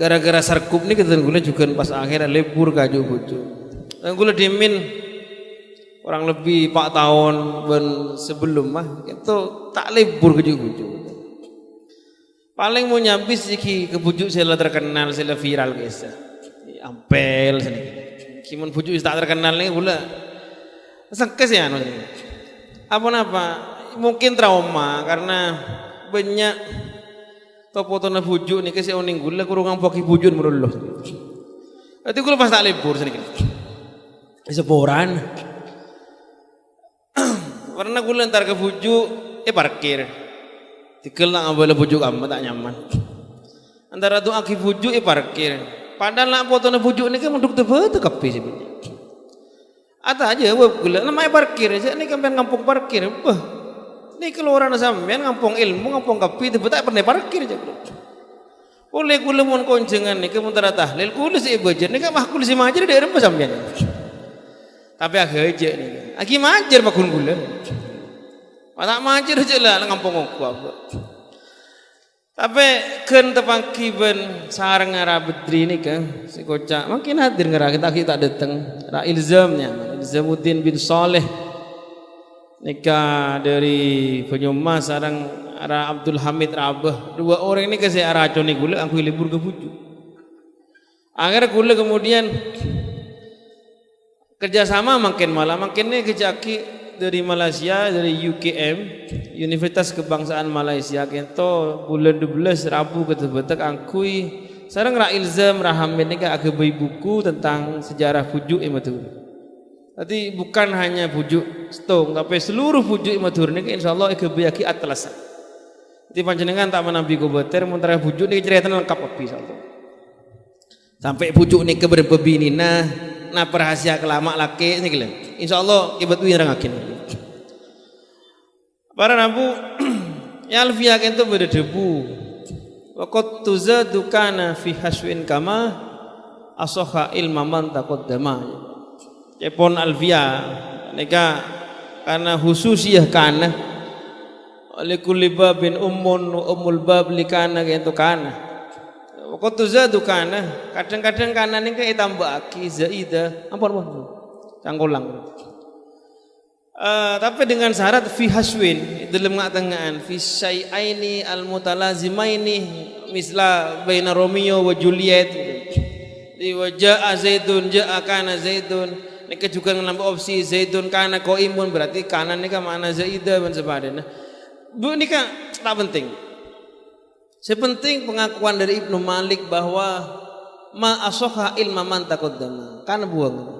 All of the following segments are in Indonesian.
gara-gara sarkup nih kita gula juga pas akhirnya lebur kaju bucu. Dan gula dimin kurang lebih 4 tahun sebelum mah itu tak lebur kaju bucu. Paling mau nyabis iki kebujuk sila terkenal sila viral guys. Ampel sini. Kimun bujuk tak terkenal nih gula. Sekes ya anu. Apa-apa mungkin trauma karena banyak topo-topo bujuk nih kasi oning gula kurang poki bujun meruluh. Berarti gula pas tak libur sini. Seporan. Karena gula ntar ke bujuk parkir. Dikelak ambil bujuk amat tak nyaman. Antara tu aki bujuk parkir. Padahal nak foto bujuk ni kan menduk tebet kepi sebenarnya. Ada aja gula namanya parkir aja ni kan kampung parkir. Ini keluaran sampean ngampung ilmu, ngampung kapi, tapi tak pernah parkir aja. Oleh gula mun konjengan ni kemuntara tahlil, gula si budget ni kan mah gula si majer dari apa sampean. Tapi agak aja ni, agi majer pakun gula. Patak majer aja lah ngampung aku apa. Tapi kan tepangki ben sarang ngara bedri ni kan, si kocak makin hadir ngara kita datang. Ra ilzamnya, Ilzamuddin bin Saleh. Nikah dari penyumah sarang arah Abdul Hamid Rabah. 2 orang ini kasih arah coni gula aku libur ke buju. Akhirnya gula kemudian kerjasama makin ini kejaki dari Malaysia dari UKM Universitas Kebangsaan Malaysia kento bulan 12 Rabu ketebetek angkui sarang ra ilzam rahamid nikah agak buku tentang sejarah bujuk imatu. Tadi bukan hanya bujuk stong, tapi seluruh bujuk imatur ini insyaallah ikebiyaki atlasa. Jadi panjenengan tak menambi gobeter, muntara bujuk ini cerita lengkap api insyaallah. Sampai bujuk ini keberbebini nah perhasia kelama laki ini gila. Insyaallah kibat wirang akin. Para nabu ya alfiah itu berdebu. Waqad tuzadu kana fi haswin kama asoha ilma man taqaddama. Cepon alfia neka karena khususiyah kana oleh kulli babin ummul bab likana itu kana waktu tuzadu kana kadang-kadang kana ni ka itambaki zaida ampun cangkolang tapi dengan syarat fi haswin dalam ngatangan fi syai'aini al mutalazimaini misla baina Romeo wa Juliet di wajah zaidun jaa kana zaidun. Nika juga nambah opsi zaidun kana qaimun berarti kanan nika makna zaidah dan sebagainya. Bu nika tak penting. Sepenting pengakuan dari Ibnu Malik bahwa ma asoha ilma man taqaddama. Kana buang.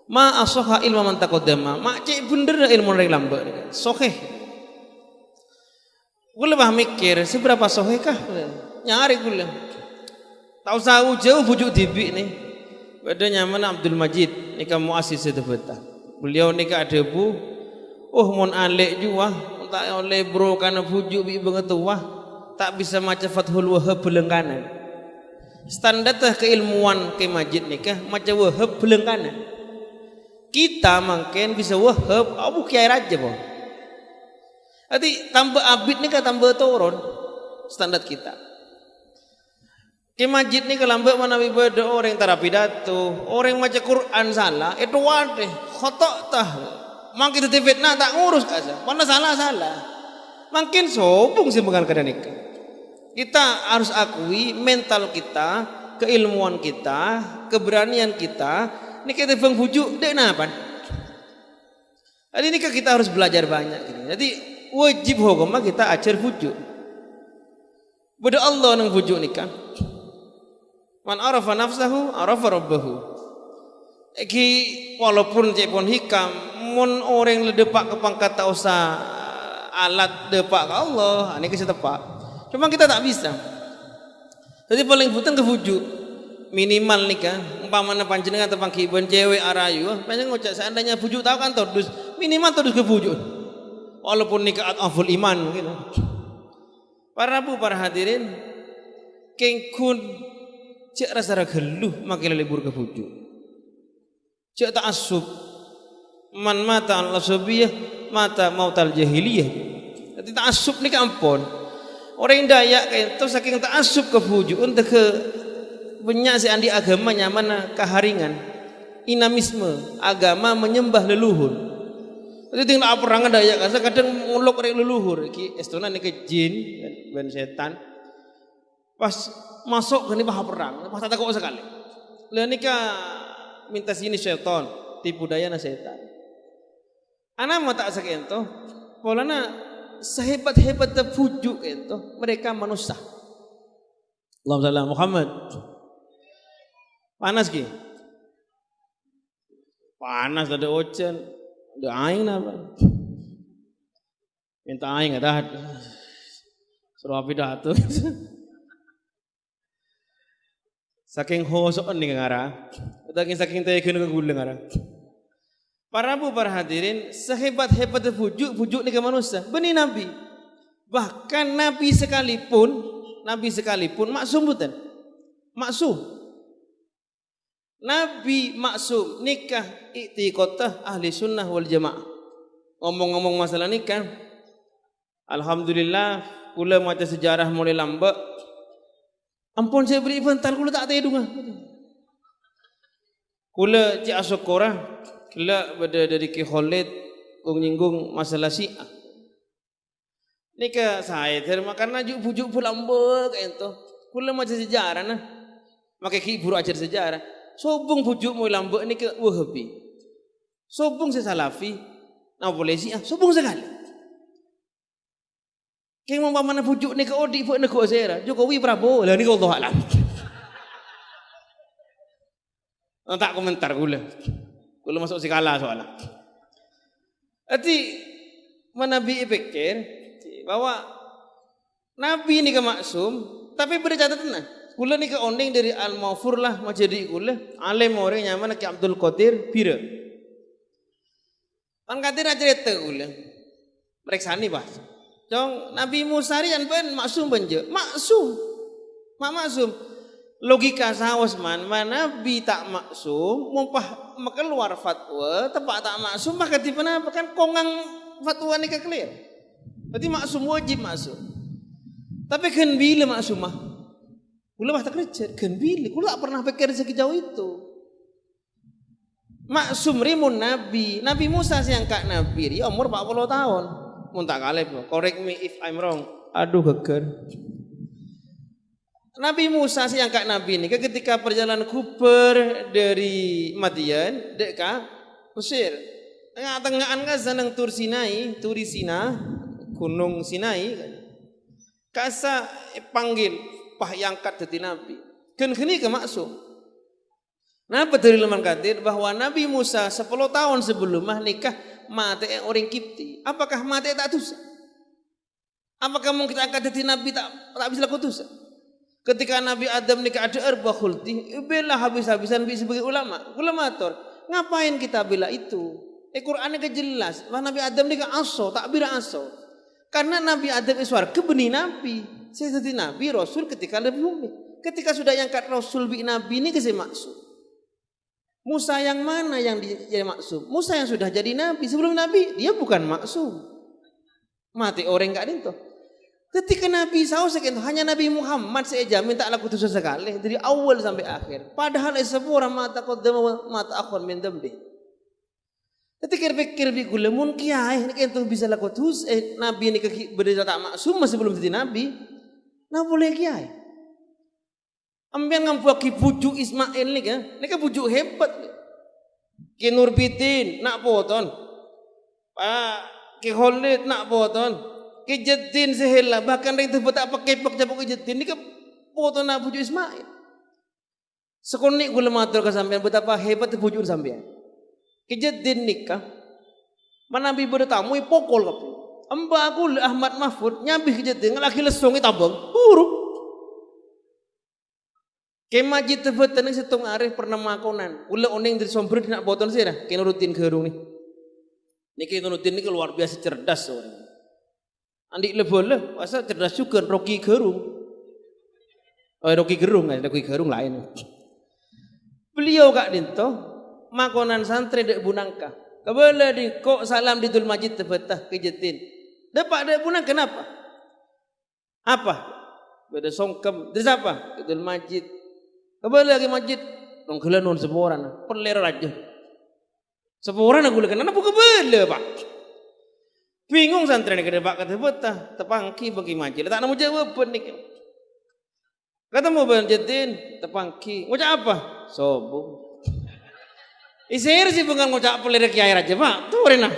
Ma asoha ilma man taqaddama. Mak cek bener ilmu dari lambak nika. Sahih. Gula bah mikir seberapa sahihkah? Nyari gula. Tahu jauh bujuk dibi nih. Pada nyaman Abdul Majid nikah muassis sebetulnya. Beliau nikah ada bu, mon alek juga, tak oleh bro karena bujuk bi banget wah, tak bisa maca Fathul Wahhab belengkanan. Standar keilmuan ke Majid nikah maca Wahhab belengkanan. Kita mungkin bisa Wahhab, abu kiai raja boh. Jadi tambah abid nikah tambah turun standar kita. Ke masjid ni kelambak mana ibadah orang tara pidato, orang maca Quran salah, itu wadah, khotok tah. Makin itu fitnah tak ngurus kaza, mana salah. Makin sobung sih mengal kada nikah. Kita harus akui mental kita, keilmuan kita, keberanian kita, ni kita bang bujuk dek napa? Jadi nikah kita harus belajar banyak. Jadi wajib hukum kita ajar bujuk. Beda Allah nang bujuk nikah. Man arafa nafsahu arafa rabbahu. Iki walaupun cepon hikam mun orang ledepak ke pangkat tak usah alat depak ke Allah, ini kita tepak. Cuma kita tak bisa. Jadi paling butuh kebujuk minimal nikah. Umpamanya panjenengan tepang kiban cewek arayu, panjenengan ngocak seandainya bujuk tahu kan todus minimal todus kebujuk. Walaupun nikah aful iman gitu. Para hadirin kengkun cek rasa geluh makin libur ke bujuk. Cek ta'assub. Man mata al-asabiyah mata mautal jahiliyah. Jadi ta'assub ni ke ampun. Orang Dayak itu saking ta'assub ke bujuk untuk ke banyak si andi agama nyaman kaharingan inamisme agama menyembah leluhur itu tinggal perangan daya kasa kadang nguluk rek leluhur iki estona nih ke jin ben setan pas masuk ke nih perang pas tak kok sekali lah nikah minta sini setan tipu daya na setan anak mau tak sakento polana sehebat-hebat terpujuk itu mereka manusia Allahumma shalli ala Muhammad panas ki panas ada ocean ada aing apa minta aing ada suruh api datu saking hosok nih ngara saking teh kena keguling ngara para hadirin sehebat-hebat pujuk nih ke manusia benih nabi bahkan nabi sekalipun maksum bukan maksum nabi maksum nikah i'tiqadah ahli sunnah wal jamaah ngomong-ngomong masalah nikah alhamdulillah kula maca sejarah mulai lambat ampun saya beri inventar kula tak tahu dunga kula ci asokora kila pada dari Ki Khalid kong nyinggung masalah Syiah. Nika saya terima karena bujuk pulambe kayak itu. Kula macam sejarah nah. Makai ki buru ajar sejarah. Sobung bujuk mau lambe nika Wahabi. Sobung Salafi. Nah boleh Syiah. Sobung sekali. Keng mau mana bujuk nika odi buat nego saya. Jokowi Prabowo lah nika Allah alam. Tak komentar kula. Kalau masuk sikala soalnya. Jadi Nabi pikir bahwa Nabi ini ke maksum, tapi bercatatan. Kula ni ke ondeng dari Al-Mawfur lah majadi kula. Alim orang nyaman ke Abdul Qadir Pira. Pan Qadir cerita kula. Mereksani bah. Jong Nabi Musa rian pen maksum benje. Maksum. Maksum. Logika sawas mana Nabi tak maksum mumpah keluar fatwa tepat tak maksum maka tipe apa kan kongang fatwa ni clear berarti maksum wajib maksum tapi kan bila maksum mah kula bah tak kerja kan bila kula pernah pikir sekejauh itu maksum rimun Nabi Musa siang kak Nabi dia umur 40 tahun mun tak kalep correct me if I'm wrong aduh geger Nabi Musa si angkat Nabi ini ketika perjalanan Kuper dari Madian dek ka Mesir tengah-tengahan ka sanang Turi Sina Gunung Sinai kasa panggil pah yangkat dadi Nabi kan kini ke maksum Napa dari Leman Kadir bahwa Nabi Musa 10 tahun sebelum nikah mati orang Kipti apakah mati tak dosa apakah mungkin kita angkat dadi Nabi tak bisa laku dosa ketika Nabi Adam nikah ada arba khulti, bela habis-habisan sebagai ulama ator. Ngapain kita bela itu? Qurannya kejelas. Bahwa Nabi Adam nikah aso, tak bira aso. Karena Nabi Adam iswar kebenih Nabi. Saya jadi Nabi Rasul ketika lebih bumi. Ketika sudah angkat Rasul bi Nabi ini kesih maksud. Musa yang mana yang jadi maksum? Musa yang sudah jadi Nabi sebelum Nabi dia bukan maksum. Mati orang enggak itu. Ketika Nabi SAW hanya Nabi Muhammad saya jamin tak laku dosa sekali dari awal sampai akhir. Padahal semua mata qaddama mata akhir min dambi. Ketika pikir bikul mun kiai ini kan bisa laku dosa Nabi ini berdiri tak maksum masih belum jadi Nabi. Nah boleh kiai. Ambian ngampuaki pujuk Ismail ni kan, ni kan pujuk hebat. Ki Nurbitin nak poton, Ki Khalid nak poton. Kejetin sehela bahkan dari itu tak pakai pak capuk kejetin ni ke foto nak pujuk Ismail. Sekonik gula matur ke sampean betapa hebat pujuk sampean. Kejetin nikah. Mana Nabi bertamu pokol kape. Amba aku Ahmad Mahfud nyambi kejetin ngalaki lesong itabang buruk. Kemajit tebetan ni setong arif pernah makonan. Ula oneng dari sombrer nak boton sih dah. Kena rutin gerung ni. Niki rutin ni luar biasa cerdas orang. Andi lebih masa cerdas juga Rocky Gerung. Rocky Gerung lain. Beliau kak dinto makonan santri dek bunangka. Kebala di kok salam di Dul Majid tebetah kejetin. Dapat dek bunang kenapa? Apa? Beda songkem. Dari siapa? Dul Majid. Kembali lagi masjid. Nonggelan non seporan. Peler aja. Seporan aku lagi. Nana buka bela pak. Bingung santri ni pak kata betah. Tepangki bagi masjid. Tak nak jawab pun ni. Kata mau banjetin. Tepangki. Ngucap apa? Sombong. Isir sih bukan ngucap peler kiai aja pak. Tuh rena.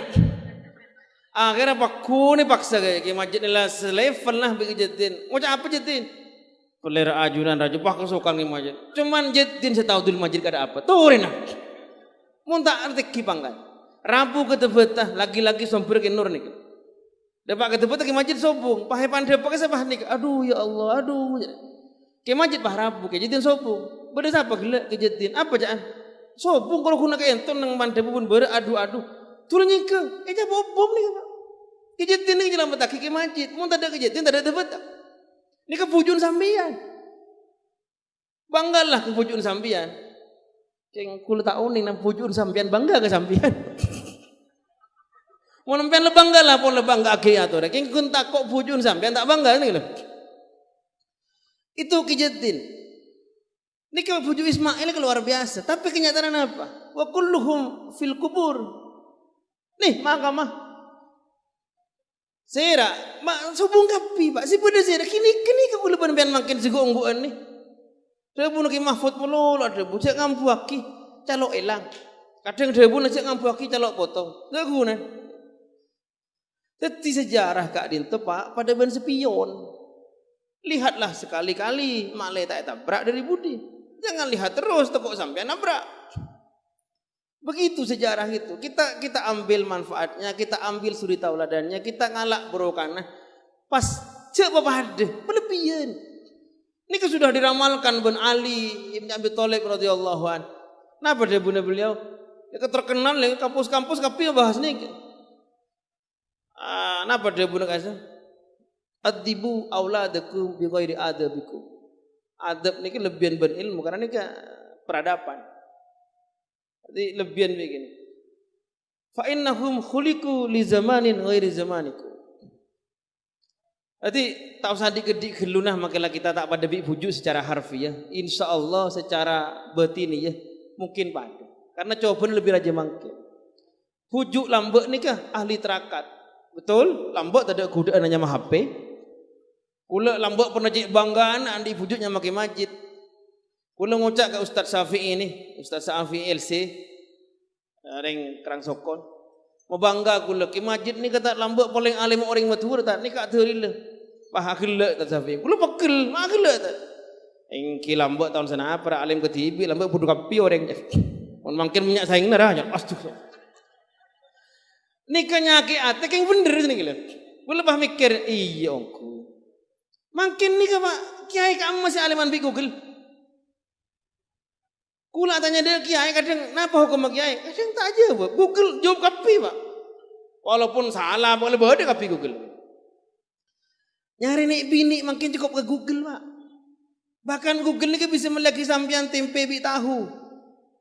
Akhirnya pak kuni paksa ke masjid ni lah selevel lah bagi jetin. Ngucap apa jetin? Peler ajunan raja pak kesukaan ke masjid. Cuman jetin setahu dulu masjid kada apa. Tuh rena. Muntah arti kipangkan. Rabu kata betah lagi-lagi sompir ke nur nih. Dapat kata betah ke masjid sombong. Pakai pandai pakai siapa nih? Aduh ya Allah, aduh. Ke masjid bah Rabu ke jetin sombong. Beda siapa gila ke jetin? Apa jangan? Sombong kalau guna ke enton nang pandai pun adu-adu. Turun nyingke. Eja bom nih pak. Ke jetin nih jalan betah ke masjid. Muntah ada ke jetin, tak ada betah. Ini kepujun sambian. Banggalah kepujun sambian. Keng kulit tak uning nang pujun sambian bangga ke sambian. Mau nampian le bangga lah pun le bangga ke atau keng kun tak kok pujun sambian tak bangga ni lho. Itu kejetin. Ini ke puju Ismail ke luar biasa, tapi kenyataan apa? Wa kulluhum fil kubur. Nih mahkamah. Sera, mak subung kapi pak. Si pada sera kini ke kuleban pian makin sigongguan nih. Debu nak mahfud mulu lah debu. Cek ngampu aki calok elang. Kadang debu nak cek ngampu aki calok potong. Tak guna. Teti sejarah kak dinto pak pada ban sepion. Lihatlah sekali-kali maklai tak tabrak dari budi. Jangan lihat terus tekok sampai nabrak. Begitu sejarah itu. Kita ambil manfaatnya, kita ambil suri tauladannya, kita ngalak berokana. Pas cek bapak ada berlebihan. Ini kan sudah diramalkan Ben Ali Ibn Abi Thalib radhiyallahu an. Napa dia bunda beliau? Ya terkenal yang kampus-kampus kapi bahas ni. Napa dia bunda kata? Adibu auladakum bi ghairi adabikum. Adab ni lebihan ben ilmu karena ni peradaban. Jadi lebihan begini. Fa innahum khuliqu li zamanin ghairi zamanikum. Jadi tak usah dikedik gelunah makalah kita tak pada bujuk secara harfiah. Insya Allah secara batiniah mungkin pada. Karena coba lebih raja mungkin. Bujuk lambek ni kah ahli terakat. Betul? Lambek tak ada godaan hanya HP. Kula lambek pernah cik banggaan andi bujuknya makai masjid. Kula ngucap ke Ustaz Syafi'i ni, Ustaz Syafi'i LC ring Kerang Sokon. Mau bangga kula ke masjid ni kata lambek paling alim orang matur tak ni kak terila. Pah gelak tak Syafi'i. Kula pegel, mak gelak tak. Engki lambek tahun sana para alim ketibi lambek budu kapi orang. Mun mangkin minyak saing narah ya astuh. Ni kenyaki ate keng bener ni kila. Kula bah mikir iya ongku. Mungkin ni ke pak kiai kamu masih aliman bi Google. Kula tanya dia kiai kadang napa hukum kiai? Kadang tak aja pak. Google jawab kapi pak. Walaupun salah boleh berde kapi Google. Nyari nek bini makin cukup ke Google pak. Bahkan Google ni bisa melaki sampian tempe bi tahu.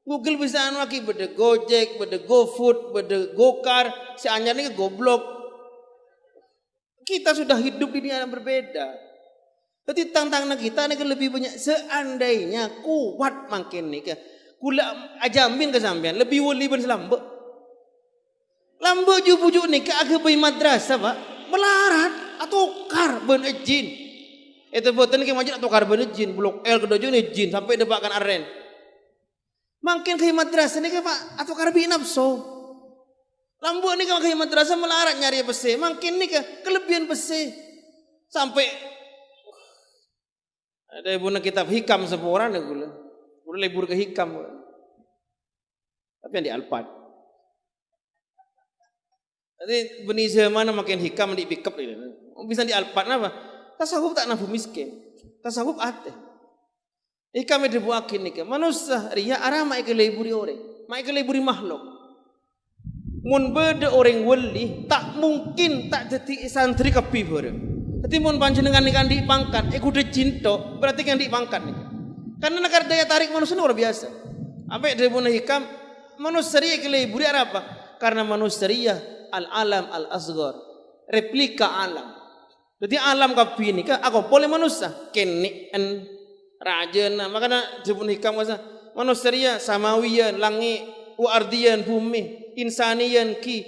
Google bisa anu aki berde Gojek, berde GoFood, berde Gokar. Si anyar ni ke goblok. Kita sudah hidup di dunia yang berbeda. Jadi tantangan kita ni lebih banyak seandainya kuat makin ni ke kula ajamin ke sampean lebih wali ben selambek. Lambek jubujuk ni ke agak pergi madrasah pak melarat atau kar ben ejin. Itu boten ke majid atau kar ben ejin blok L kedojo ni ejin sampai debakan aren. Makin ke madrasah ni ke pak atau kar bi nafsu. Lambek ni ke madrasah melarat nyari pese. Makin ni ke kelebihan pese sampai ada ibu nak kitab hikam seporan ya gula. Gula libur ke hikam. Tapi yang di Alphard. Jadi benih zaman makin hikam di pick up ini. Bisa di Alphard apa? Tasawuf tak nafsu miskin. Tasawuf ate. Hikam itu buakin ni ke. Manusia ria arah mai ke liburi orang. Mai ke liburi makhluk. Mun beda orang wali tak mungkin tak jadi santri kapi bareng. Jadi mun panjenengan ikan dipangkat, kudu cinta, berarti kan dipangkat nih. Karena nakar daya tarik manusia luar biasa. Apa dia punya hikam? Manusia keliburi apa? Karena manusia al-alam al-asghar, replika alam. Jadi alam kapi ini kan aku boleh manusia, kenen Rajana makana jebun hikam masa manusia samawiyan langit wa ardiyan bumi insaniyan ki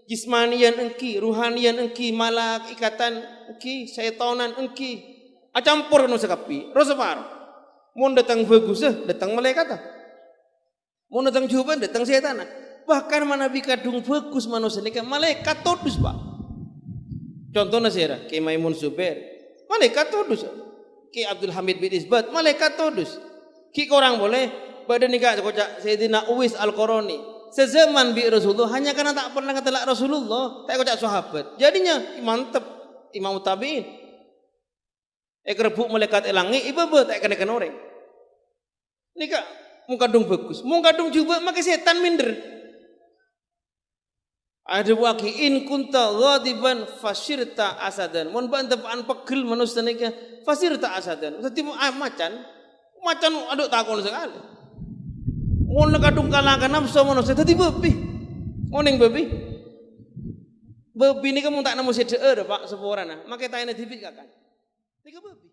jismaniyan engki ruhaniyan engki malak ikatan engki syaitanan engki acampur nu sakapi rosapar mun datang bagus datang malaikat mun datang juban datang setan bahkan manabi kadung bagus manusia ni malaikat todus pak contohnya sira Ki Maimun Zubair malaikat todus Ki Abdul Hamid bin Isbat malaikat todus ki orang boleh badan nikah kocak Sayyidina Uwais Al-Qarani sezaman bi Rasulullah hanya karena tak pernah ketelak Rasulullah tak kocak sahabat jadinya mantep Imam Tabi'in kerebuk malaikat elangi ibabat tak kena orang nikah mungkadung bagus mungkadung juga makai setan minder ada waki in kunta ghadiban fasirta asadan mun bantepaan pegel manusia nikah fasirta asadan setiap macan aduk takon sekali mun kadung kalahkan nafsu manusia dadi babi oning babi ni kamu tak nemu sedeur Pak seporana make taine dipik kakan tiga babi